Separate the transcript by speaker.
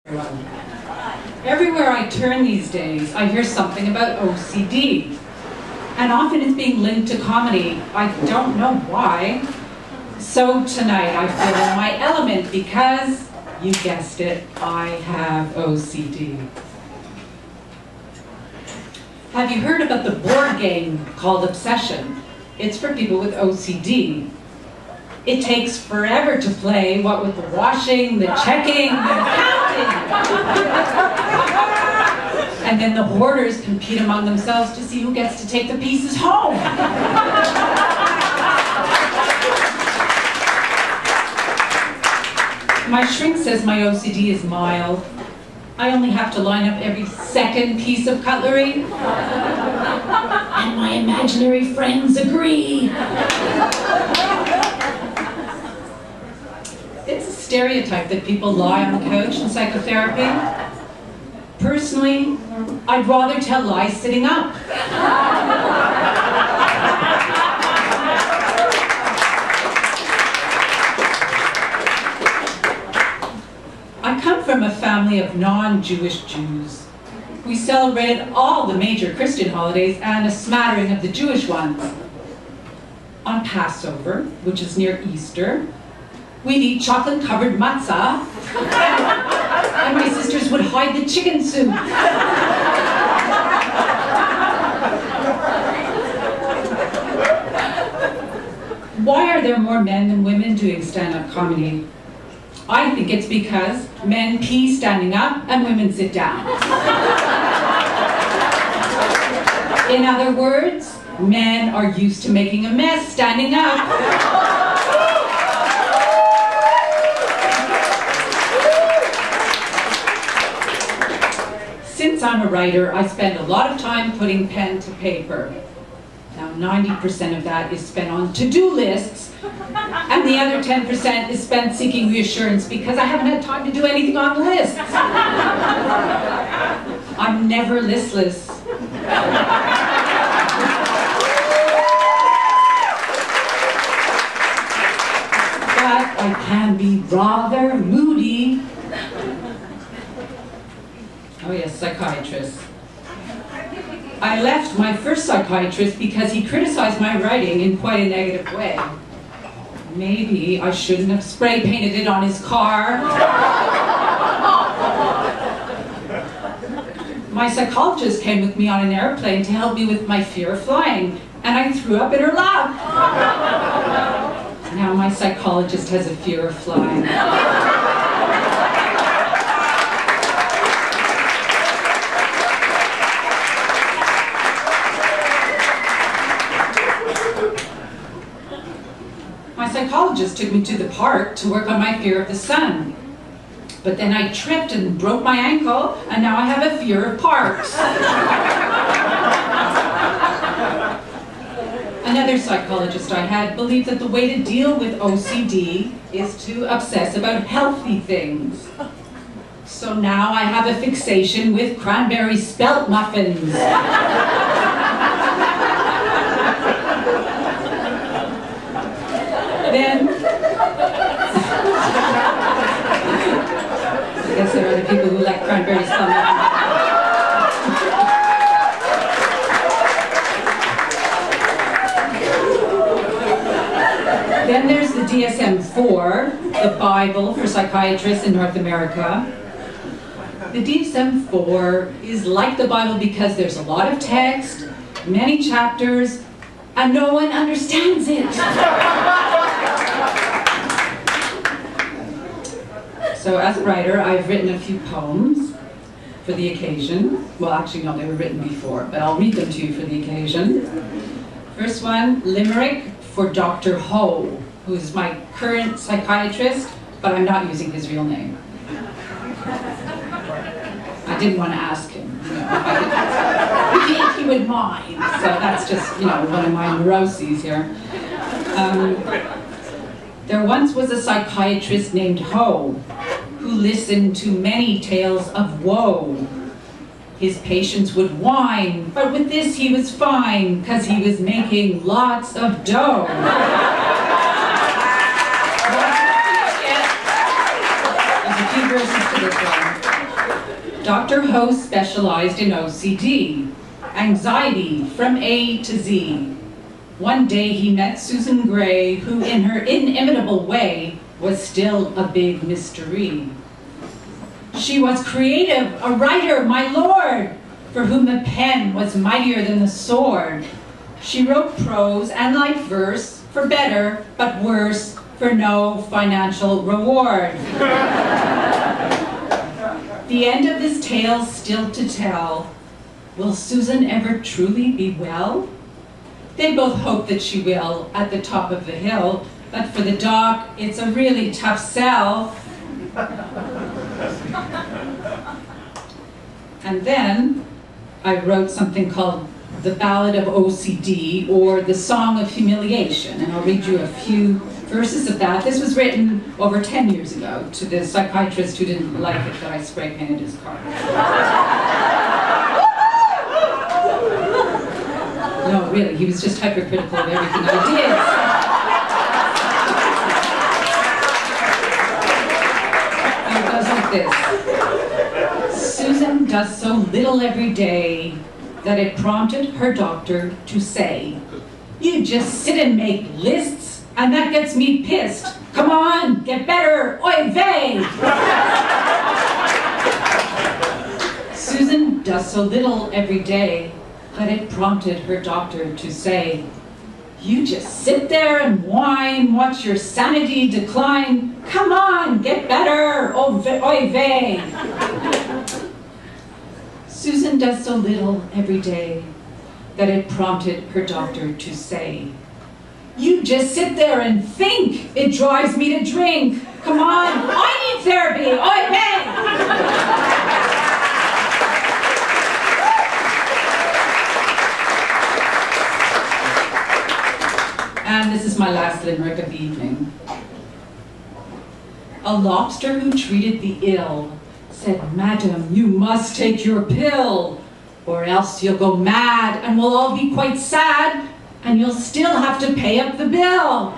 Speaker 1: Everywhere I turn these days, I hear something about OCD. And often it's being linked to comedy. I don't know why. So tonight I feel in my element because, you guessed it, I have OCD. Have you heard about the board game called Obsession? It's for people with OCD. It takes forever to play, what with the washing, the checking, the counting. And then the hoarders compete among themselves to see who gets to take the pieces home. My shrink says my OCD is mild. I only have to line up every second piece of cutlery. And my imaginary friends agree. It's a stereotype that people lie on the couch in psychotherapy. Personally, I'd rather tell lies sitting up. I come from a family of non-Jewish Jews. We celebrated all the major Christian holidays and a smattering of the Jewish ones. On Passover, which is near Easter, we'd eat chocolate-covered matzah, and my sisters would hide the chicken soup. Why are there more men than women doing stand-up comedy? I think it's because men pee standing up and women sit down. In other words, men are used to making a mess standing up. Since I'm a writer, I spend a lot of time putting pen to paper. Now 90% of that is spent on to-do lists, and the other 10% is spent seeking reassurance because I haven't had time to do anything on lists. I'm never listless. But I can be rather moody. Oh yes, psychiatrist. I left my first psychiatrist because he criticized my writing in quite a negative way. Maybe I shouldn't have spray painted it on his car. My psychologist came with me on an airplane to help me with my fear of flying, and I threw up in her lap. Now my psychologist has a fear of flying. My psychologist took me to the park to work on my fear of the sun. But then I tripped and broke my ankle, and now I have a fear of parks. Another psychologist I had believed that the way to deal with OCD is to obsess about healthy things. So now I have a fixation with cranberry spelt muffins. Then, I guess there are other people who like cranberry spelt muffins. Then there's the DSM-4, the Bible for psychiatrists in North America. The DSM-4 is like the Bible because there's a lot of text, many chapters, and no one understands it. So as a writer, I've written a few poems for the occasion. Well, actually, no, they were written before, but I'll read them to you for the occasion. First one, Limerick for Dr. Ho, who is my current psychiatrist, but I'm not using his real name. I didn't want to ask him, you know, if he would mind. So that's just, you know, one of my neuroses here. There once was a psychiatrist named Ho, who listened to many tales of woe. His patients would whine, but with this he was fine, because he was making lots of dough. There's a few verses to this one. Dr. Ho specialized in OCD, anxiety from A to Z. One day he met Susan Gray, who in her inimitable way was still a big mystery. She was creative, a writer, my lord, for whom the pen was mightier than the sword. She wrote prose and light verse, for better but worse, for no financial reward. The end of this tale still to tell. Will Susan ever truly be well? They both hope that she will at the top of the hill, but for the doc, it's a really tough sell. And then I wrote something called The Ballad of OCD, or The Song of Humiliation, and I'll read you a few verses of that. This was written over 10 years ago to the psychiatrist who didn't like it that I spray painted his car. No, really, he was just hypercritical of everything I did. It goes like this. Susan does so little every day that it prompted her doctor to say, "You just sit and make lists, and that gets me pissed. Come on, get better, oy vey!" Susan does so little every day that it prompted her doctor to say, "You just sit there and whine, watch your sanity decline. Come on, get better, oy vey!" Susan does so little every day that it prompted her doctor to say, "You just sit there and think. It drives me to drink. Come on, I need therapy, oy vey!" And this is my last limerick of the evening. A lobster who treated the ill said, "Madam, you must take your pill, or else you'll go mad and we'll all be quite sad, and you'll still have to pay up the bill."